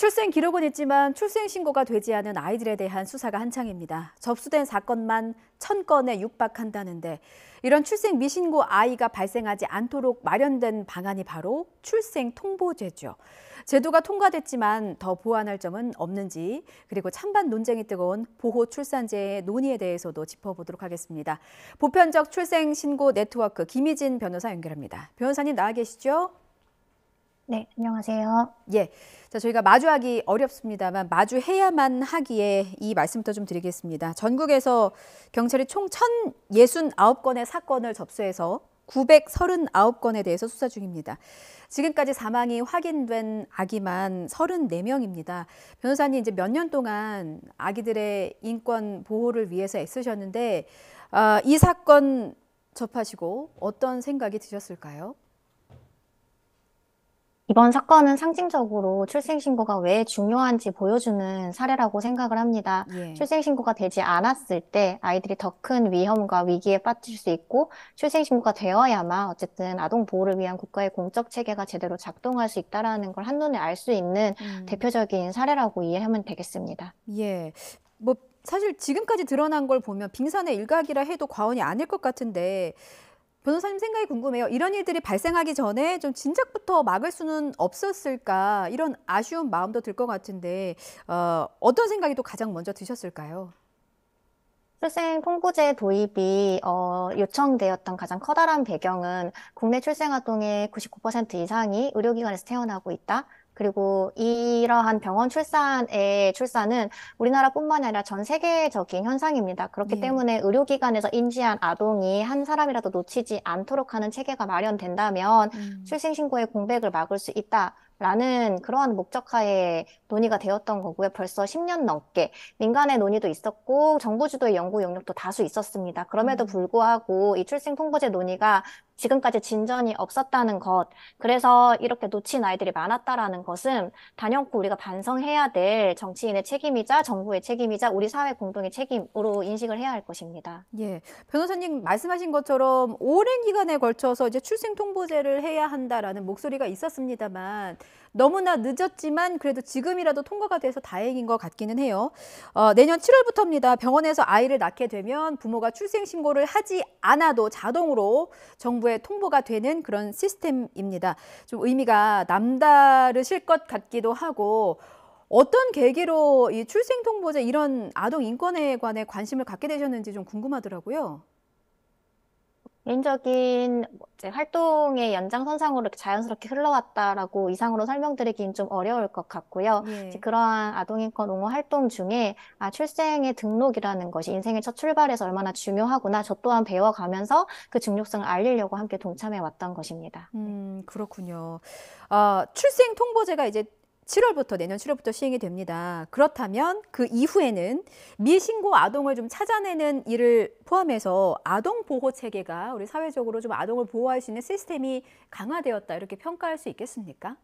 출생 기록은 있지만 출생 신고가 되지 않은 아이들에 대한 수사가 한창입니다. 접수된 사건만 1000건에 육박한다는데 이런 출생 미신고 아이가 발생하지 않도록 마련된 방안이 바로 출생 통보제죠. 제도가 통과됐지만 더 보완할 점은 없는지, 그리고 찬반 논쟁이 뜨거운 보호 출산제의 논의에 대해서도 짚어보도록 하겠습니다. 보편적 출생 신고 네트워크 김희진 변호사 연결합니다. 변호사님 나와 계시죠? 네, 안녕하세요. 예. 자, 저희가 마주하기 어렵습니다만 마주해야만 하기에 이 말씀부터 좀 드리겠습니다. 전국에서 경찰이 총 1069건의 사건을 접수해서 939건에 대해서 수사 중입니다. 지금까지 사망이 확인된 아기만 34명입니다. 변호사님 이제 몇 년 동안 아기들의 인권 보호를 위해서 애쓰셨는데 이 사건 접하시고 어떤 생각이 드셨을까요? 이번 사건은 상징적으로 출생신고가 왜 중요한지 보여주는 사례라고 생각을 합니다. 예. 출생신고가 되지 않았을 때 아이들이 더 큰 위험과 위기에 빠질 수 있고, 출생신고가 되어야만 어쨌든 아동 보호를 위한 국가의 공적 체계가 제대로 작동할 수 있다는 걸 한눈에 알 수 있는 대표적인 사례라고 이해하면 되겠습니다. 예. 뭐 사실 지금까지 드러난 걸 보면 빙산의 일각이라 해도 과언이 아닐 것 같은데 변호사님 생각이 궁금해요. 이런 일들이 발생하기 전에 좀 진작부터 막을 수는 없었을까 이런 아쉬운 마음도 들 것 같은데 어떤 생각이 또 가장 먼저 드셨을까요? 출생 통보제 도입이 요청되었던 가장 커다란 배경은 국내 출생 아동의 99% 이상이 의료기관에서 태어나고 있다. 그리고 이러한 병원 출산은 우리나라뿐만 아니라 전 세계적인 현상입니다. 그렇기 예. 때문에 의료기관에서 인지한 아동이 한 사람이라도 놓치지 않도록 하는 체계가 마련된다면 출생신고의 공백을 막을 수 있다라는 그러한 목적하에 논의가 되었던 거고요. 벌써 10년 넘게 민간의 논의도 있었고 정부 주도의 연구 용역도 다수 있었습니다. 그럼에도 불구하고 이 출생 통보제 논의가 지금까지 진전이 없었다는 것, 그래서 이렇게 놓친 아이들이 많았다라는 것은 단연코 우리가 반성해야 될 정치인의 책임이자 정부의 책임이자 우리 사회 공동의 책임으로 인식을 해야 할 것입니다. 예. 변호사님 말씀하신 것처럼 오랜 기간에 걸쳐서 이제 출생 통보제를 해야 한다라는 목소리가 있었습니다만 너무나 늦었지만 그래도 지금이라도 통과가 돼서 다행인 것 같기는 해요. 내년 7월부터입니다. 병원에서 아이를 낳게 되면 부모가 출생 신고를 하지 않아도 자동으로 정부에 통보가 되는 그런 시스템입니다. 좀 의미가 남다르실 것 같기도 하고 어떤 계기로 이 출생 통보제 이런 아동 인권에 관해 관심을 갖게 되셨는지 좀 궁금하더라고요. 개인적인 이제 활동의 연장선상으로 이렇게 자연스럽게 흘러왔다라고 이상으로 설명드리기는 좀 어려울 것 같고요. 이제 예. 그러한 아동인권 옹호 활동 중에 출생의 등록이라는 것이 인생의 첫 출발에서 얼마나 중요하구나, 저 또한 배워가면서 그 중요성을 알리려고 함께 동참해 왔던 것입니다. 그렇군요. 출생 통보제가 이제 7월부터 내년 7월부터 시행이 됩니다. 그렇다면 그 이후에는 미신고 아동을 좀 찾아내는 일을 포함해서 아동 보호 체계가 우리 사회적으로 좀 아동을 보호할 수 있는 시스템이 강화되었다 이렇게 평가할 수 있겠습니까?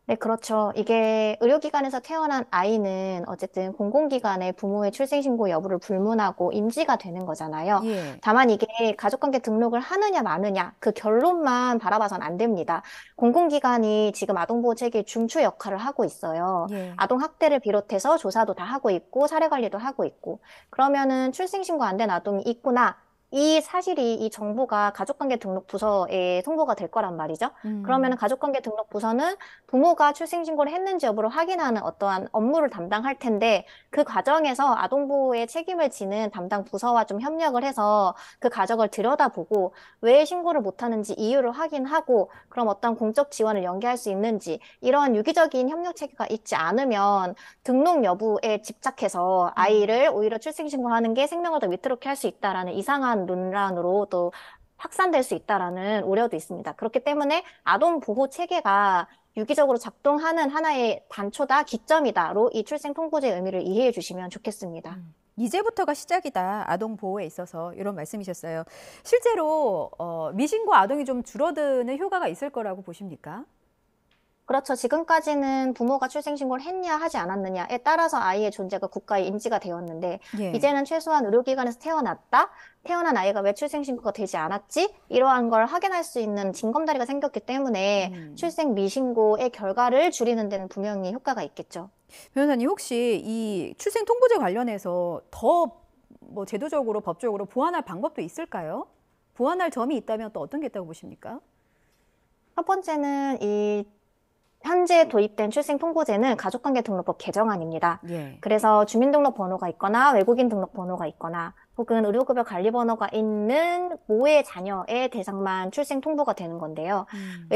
네, 그렇죠. 이게 의료기관에서 태어난 아이는 어쨌든 공공기관의 부모의 출생신고 여부를 불문하고 인지가 되는 거잖아요. 예. 다만 이게 가족관계 등록을 하느냐 마느냐 그 결론만 바라봐선 안 됩니다. 공공기관이 지금 아동보호 체계의 중추 역할을 하고 있어요. 예. 아동학대를 비롯해서 조사도 다 하고 있고 사례관리도 하고 있고, 그러면은 출생신고 안 된 아동이 있구나, 이 사실이 이 정보가 가족관계 등록 부서에 통보가 될 거란 말이죠. 그러면은 음. 가족관계 등록 부서는 부모가 출생신고를 했는지 여부를 확인하는 어떠한 업무를 담당할 텐데, 그 과정에서 아동보호에 책임을 지는 담당 부서와 좀 협력을 해서 그 가족을 들여다보고 왜 신고를 못하는지 이유를 확인하고, 그럼 어떤 공적 지원을 연계할 수 있는지, 이런 유기적인 협력 체계가 있지 않으면 등록 여부에 집착해서 아이를 오히려 출생신고하는 게 생명을 더 위태롭게 할 수 있다라는 이상한 논란으로 또 확산될 수 있다라는 우려도 있습니다. 그렇기 때문에 아동 보호 체계가 유기적으로 작동하는 하나의 단초다, 기점이다로 이 출생 통보제의 의미를 이해해 주시면 좋겠습니다. 이제부터가 시작이다. 아동 보호에 있어서 이런 말씀이셨어요. 실제로 미신고 아동이 좀 줄어드는 효과가 있을 거라고 보십니까? 그렇죠. 지금까지는 부모가 출생신고를 했냐 하지 않았느냐에 따라서 아이의 존재가 국가에 인지가 되었는데, 예. 이제는 최소한 의료기관에서 태어났다? 태어난 아이가 왜 출생신고가 되지 않았지? 이러한 걸 확인할 수 있는 징검다리가 생겼기 때문에 음. 출생 미신고의 결과를 줄이는 데는 분명히 효과가 있겠죠. 변호사님 혹시 이 출생 통보제 관련해서 더 뭐 제도적으로 법적으로 보완할 방법도 있을까요? 보완할 점이 있다면 또 어떤 게 있다고 보십니까? 첫 번째는 이 현재 도입된 출생통보제는 가족관계등록법 개정안입니다. 예. 그래서 주민등록번호가 있거나 외국인 등록번호가 있거나 혹은 의료급여 관리번호가 있는 모의 자녀의 대상만 출생통보가 되는 건데요. 음.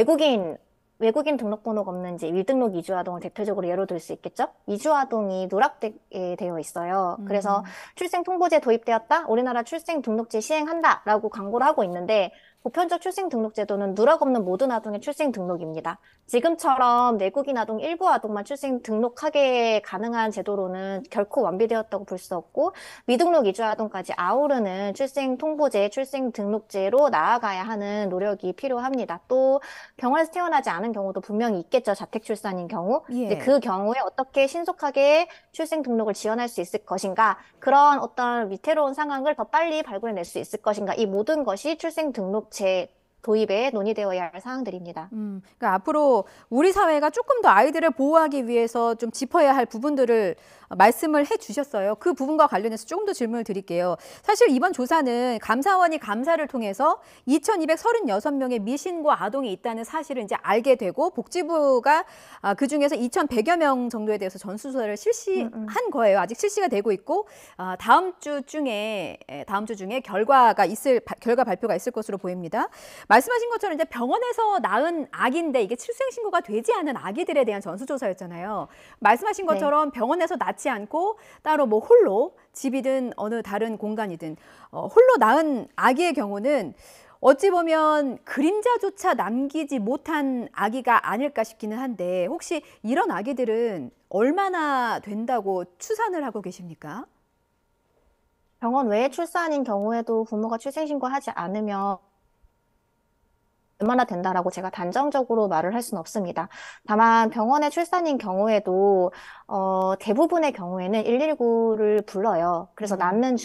외국인 등록번호가 없는 이제 일등록 이주아동을 대표적으로 예로 들 수 있겠죠? 이주아동이 누락되게 되어 있어요. 그래서 음. 출생통보제 도입되었다? 우리나라 출생등록제 시행한다라고 광고를 하고 있는데 보편적 출생등록제도는 누락 없는 모든 아동의 출생등록입니다. 지금처럼 내국인 아동 일부 아동만 출생등록하게 가능한 제도로는 결코 완비되었다고 볼 수 없고 미등록 이주 아동까지 아우르는 출생통보제, 출생등록제로 나아가야 하는 노력이 필요합니다. 또 병원에서 태어나지 않은 경우도 분명히 있겠죠. 자택 출산인 경우. 이제 예. 그 경우에 어떻게 신속하게 출생 등록을 지원할 수 있을 것인가, 그런 어떤 위태로운 상황을 더 빨리 발굴해낼 수 있을 것인가, 이 모든 것이 출생 등록제 도입에 논의되어야 할 사항들입니다. 그러니까 앞으로 우리 사회가 조금 더 아이들을 보호하기 위해서 좀 짚어야 할 부분들을 말씀을 해 주셨어요. 그 부분과 관련해서 조금 더 질문을 드릴게요. 사실 이번 조사는 감사원이 감사를 통해서 2,236명의 미신고 아동이 있다는 사실을 이제 알게 되고 복지부가 그중에서 2,100여 명 정도에 대해서 전수조사를 음, 음. 실시한 거예요. 아직 실시가 되고 있고 다음 주 중에 결과 발표가 있을 것으로 보입니다. 말씀하신 것처럼 이제 병원에서 낳은 아기인데 이게 출생신고가 되지 않은 아기들에 대한 전수조사였잖아요. 말씀하신 네. 것처럼 병원에서 낳지 않고 따로 뭐 홀로 집이든 어느 다른 공간이든 홀로 낳은 아기의 경우는 어찌 보면 그림자조차 남기지 못한 아기가 아닐까 싶기는 한데 혹시 이런 아기들은 얼마나 된다고 추산을 하고 계십니까? 병원 외에 출산인 경우에도 부모가 출생신고하지 않으면 얼마나 된다라고 제가 단정적으로 말을 할 수는 없습니다. 다만 병원의 출산인 경우에도 대부분의 경우에는 119를 불러요. 그래서 음, 낳는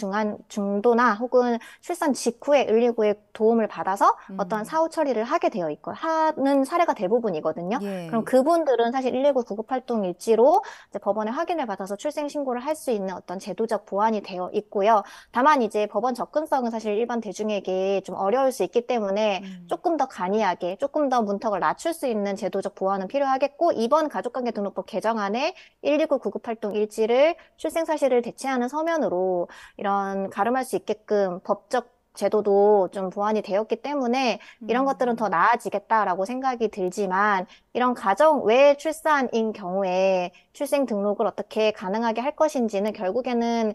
중도나 혹은 출산 직후에 119의 도움을 받아서 어떠한 음, 사후 처리를 하게 되어 있고 하는 사례가 대부분이거든요. 그럼 예. 그분들은 사실 119 구급 활동 일지로 이제 법원에 확인을 받아서 출생 신고를 할 수 있는 어떤 제도적 보완이 되어 있고요. 다만 이제 법원 접근성은 사실 일반 대중에게 좀 어려울 수 있기 때문에 음. 조금 더 간이하게, 조금 더 문턱을 낮출 수 있는 제도적 보완은 필요하겠고, 이번 가족관계등록법 개정안에 119 구급활동 일지를 출생 사실을 대체하는 서면으로 이런 가름할 수 있게끔 법적 제도도 좀 보완이 되었기 때문에 이런 것들은 더 음. 나아지겠다라고 생각이 들지만, 이런 가정 외 출산인 경우에 출생 등록을 어떻게 가능하게 할 것인지는 결국에는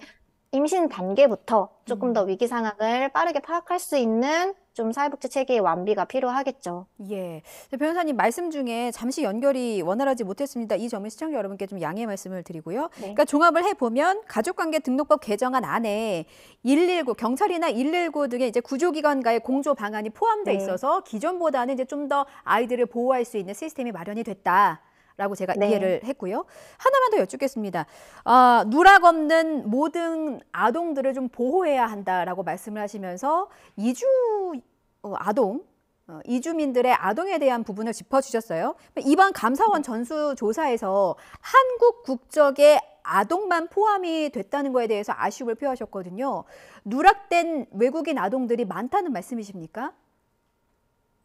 임신 단계부터 조금 더 음. 위기 상황을 빠르게 파악할 수 있는 좀 사회복지 체계의 완비가 필요하겠죠. 예. 변호사님 말씀 중에 잠시 연결이 원활하지 못했습니다. 이 점은 시청자 여러분께 좀 양해 말씀을 드리고요. 네. 그러니까 종합을 해보면 가족관계 등록법 개정안 안에 119, 경찰이나 119 등의 이제 구조기관과의 공조 방안이 포함돼 네. 있어서 기존보다는 이제 좀 더 아이들을 보호할 수 있는 시스템이 마련이 됐다. 라고 제가 네. 이해를 했고요. 하나만 더 여쭙겠습니다. 누락 없는 모든 아동들을 좀 보호해야 한다라고 말씀을 하시면서 이주 아동 이주민들의 아동에 대한 부분을 짚어주셨어요. 이번 감사원 전수조사에서 한국 국적의 아동만 포함이 됐다는 거에 대해서 아쉬움을 표하셨거든요. 누락된 외국인 아동들이 많다는 말씀이십니까?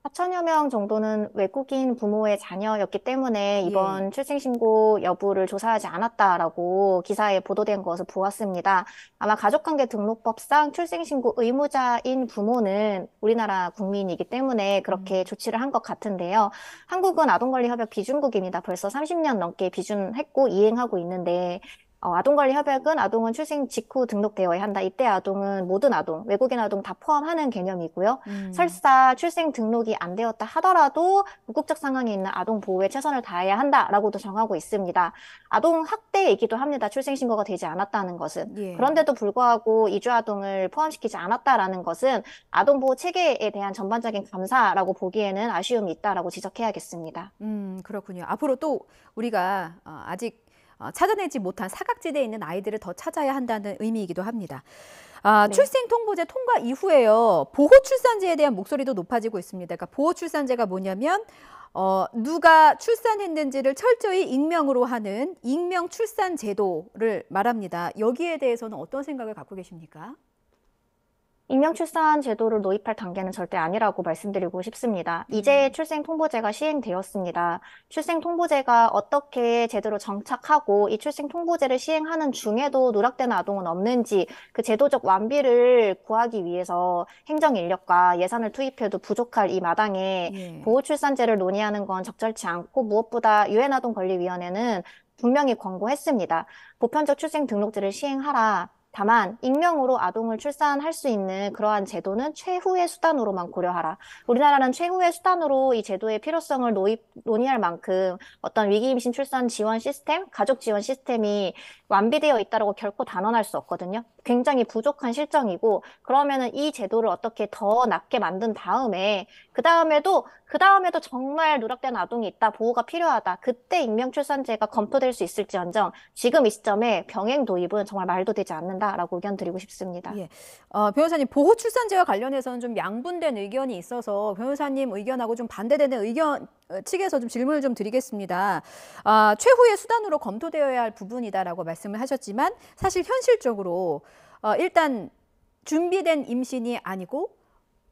4천여 명 정도는 외국인 부모의 자녀였기 때문에 예. 이번 출생신고 여부를 조사하지 않았다라고 기사에 보도된 것을 보았습니다. 아마 가족관계등록법상 출생신고 의무자인 부모는 우리나라 국민이기 때문에 그렇게 조치를 한 것 같은데요. 한국은 아동권리협약 비준국입니다. 벌써 30년 넘게 비준했고 이행하고 있는데 아동관리협약은 아동은 출생 직후 등록되어야 한다. 이때 아동은 모든 아동, 외국인 아동 다 포함하는 개념이고요. 음, 설사 출생 등록이 안 되었다 하더라도 궁극적 상황에 있는 아동 보호에 최선을 다해야 한다라고도 정하고 있습니다. 아동 학대이기도 합니다. 출생 신고가 되지 않았다는 것은. 예. 그런데도 불구하고 이주 아동을 포함시키지 않았다라는 것은 아동 보호 체계에 대한 전반적인 감사라고 보기에는 아쉬움이 있다라고 지적해야겠습니다. 그렇군요. 앞으로 또 우리가 아직 찾아내지 못한 사각지대에 있는 아이들을 더 찾아야 한다는 의미이기도 합니다. 네. 출생통보제 통과 이후에요, 보호 출산제에 대한 목소리도 높아지고 있습니다. 그러니까 보호 출산제가 뭐냐면 누가 출산했는지를 철저히 익명으로 하는 익명 출산 제도를 말합니다. 여기에 대해서는 어떤 생각을 갖고 계십니까? 익명출산 제도를 도입할 단계는 절대 아니라고 말씀드리고 싶습니다. 이제 음, 출생통보제가 시행되었습니다. 출생통보제가 어떻게 제대로 정착하고 이 출생통보제를 시행하는 중에도 누락되는 아동은 없는지 그 제도적 완비를 구하기 위해서 행정인력과 예산을 투입해도 부족할 이 마당에 예. 보호출산제를 논의하는 건 적절치 않고 무엇보다 유엔아동권리위원회는 분명히 권고했습니다. 보편적 출생등록제를 시행하라. 다만 익명으로 아동을 출산할 수 있는 그러한 제도는 최후의 수단으로만 고려하라. 우리나라는 최후의 수단으로 이 제도의 필요성을 논의할 만큼 어떤 위기 임신 출산 지원 시스템, 가족 지원 시스템이 완비되어 있다고 결코 단언할 수 없거든요. 굉장히 부족한 실정이고 그러면은 이 제도를 어떻게 더 낫게 만든 다음에 그 다음에도 정말 누락된 아동이 있다, 보호가 필요하다. 그때 익명출산제가 검토될 수 있을지언정 지금 이 시점에 병행 도입은 정말 말도 되지 않는다라고 의견 드리고 싶습니다. 예. 변호사님, 보호 출산제와 관련해서는 좀 양분된 의견이 있어서 변호사님 의견하고 좀 반대되는 의견 측에서 좀 질문을 좀 드리겠습니다. 최후의 수단으로 검토되어야 할 부분이다라고 말씀을 하셨지만 사실 현실적으로 일단 준비된 임신이 아니고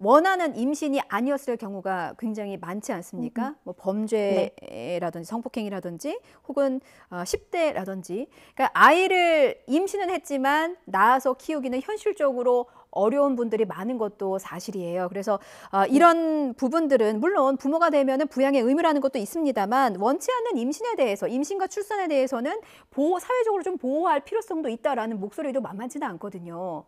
원하는 임신이 아니었을 경우가 굉장히 많지 않습니까? 뭐 네. 범죄라든지 성폭행이라든지 혹은 10대라든지. 그러니까 아이를 임신은 했지만 낳아서 키우기는 현실적으로 어려운 분들이 많은 것도 사실이에요. 그래서 네. 이런 부분들은 물론 부모가 되면은 부양의 의무라는 것도 있습니다만 원치 않는 임신에 대해서 임신과 출산에 대해서는 사회적으로 좀 보호할 필요성도 있다라는 목소리도 만만치는 않거든요.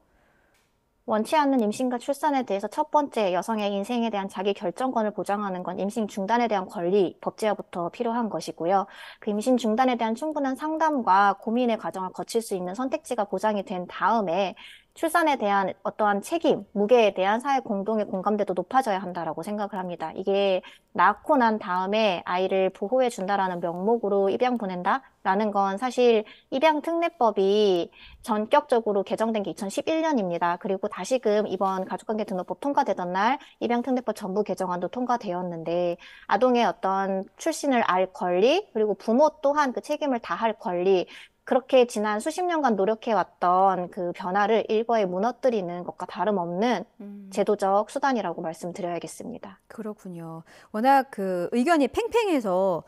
원치 않는 임신과 출산에 대해서 첫 번째 여성의 인생에 대한 자기 결정권을 보장하는 건 임신 중단에 대한 권리, 법제화부터 필요한 것이고요. 그 임신 중단에 대한 충분한 상담과 고민의 과정을 거칠 수 있는 선택지가 보장이 된 다음에 출산에 대한 어떠한 책임, 무게에 대한 사회 공동의 공감대도 높아져야 한다라고 생각을 합니다. 이게 낳고 난 다음에 아이를 보호해 준다라는 명목으로 입양 보낸다라는 건 사실 입양특례법이 전격적으로 개정된 게 2011년입니다. 그리고 다시금 이번 가족관계등록법 통과되던 날 입양특례법 전부 개정안도 통과되었는데 아동의 어떤 출신을 알 권리 그리고 부모 또한 그 책임을 다할 권리 그렇게 지난 수십 년간 노력해왔던 그 변화를 일거에 무너뜨리는 것과 다름없는 음. 제도적 수단이라고 말씀드려야겠습니다. 그렇군요. 워낙 그 의견이 팽팽해서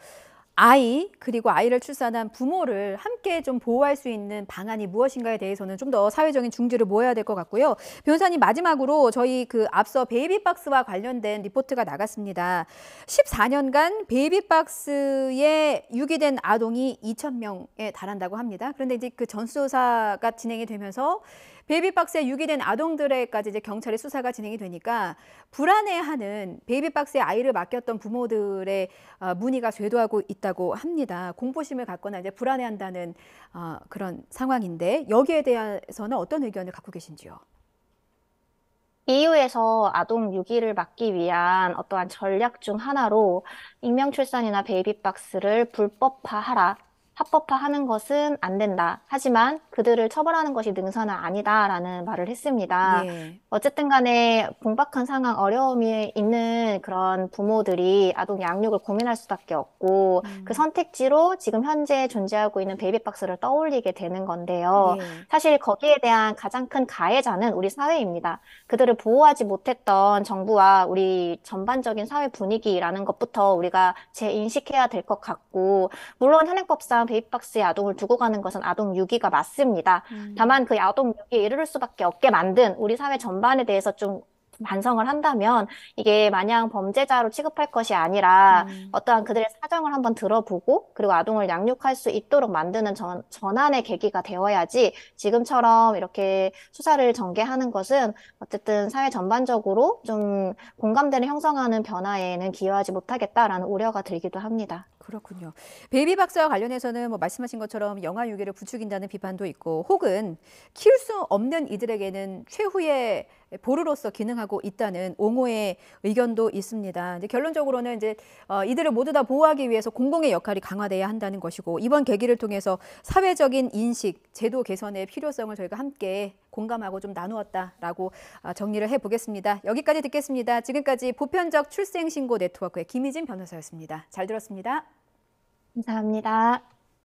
아이 그리고 아이를 출산한 부모를 함께 좀 보호할 수 있는 방안이 무엇인가에 대해서는 좀 더 사회적인 중지를 모아야 될 것 같고요. 변호사님, 마지막으로 저희 그 앞서 베이비박스와 관련된 리포트가 나갔습니다. 14년간 베이비박스에 유기된 아동이 2,000명에 달한다고 합니다. 그런데 이제 그 전수조사가 진행이 되면서 베이비박스에 유기된 아동들에까지 이제 경찰의 수사가 진행이 되니까 불안해하는 베이비박스에 아이를 맡겼던 부모들의 문의가 쇄도하고 있다고 합니다. 공포심을 갖거나 이제 불안해한다는 그런 상황인데 여기에 대해서는 어떤 의견을 갖고 계신지요? EU에서 아동 유기를 막기 위한 어떠한 전략 중 하나로 익명출산이나 베이비박스를 불법화하라. 합법화하는 것은 안 된다. 하지만 그들을 처벌하는 것이 능사는 아니다라는 말을 했습니다. 예. 어쨌든 간에 봉박한 상황, 어려움이 있는 그런 부모들이 아동 양육을 고민할 수밖에 없고 그 음, 선택지로 지금 현재 존재하고 있는 베이비박스를 떠올리게 되는 건데요. 예. 사실 거기에 대한 가장 큰 가해자는 우리 사회입니다. 그들을 보호하지 못했던 정부와 우리 전반적인 사회 분위기라는 것부터 우리가 재인식해야 될 것 같고, 물론 현행법상 베이비박스에 아동을 두고 가는 것은 아동 유기가 맞습니다. 음, 다만 그 아동 유기에 이르를 수밖에 없게 만든 우리 사회 전반에 대해서 좀 반성을 한다면 이게 마냥 범죄자로 취급할 것이 아니라 음. 어떠한 그들의 사정을 한번 들어보고 그리고 아동을 양육할 수 있도록 만드는 전환의 계기가 되어야지 지금처럼 이렇게 수사를 전개하는 것은 어쨌든 사회 전반적으로 좀 공감대를 형성하는 변화에는 기여하지 못하겠다라는 우려가 들기도 합니다. 그렇군요. 베이비 박사와 관련해서는 뭐 말씀하신 것처럼 영아 유기를 부추긴다는 비판도 있고 혹은 키울 수 없는 이들에게는 최후의 보루로서 기능하고 있다는 옹호의 의견도 있습니다. 이제 결론적으로는 이제 이들을 모두 다 보호하기 위해서 공공의 역할이 강화돼야 한다는 것이고 이번 계기를 통해서 사회적인 인식, 제도 개선의 필요성을 저희가 함께 공감하고 좀 나누었다라고 정리를 해보겠습니다. 여기까지 듣겠습니다. 지금까지 보편적 출생신고 네트워크의 김희진 변호사였습니다. 잘 들었습니다. 감사합니다.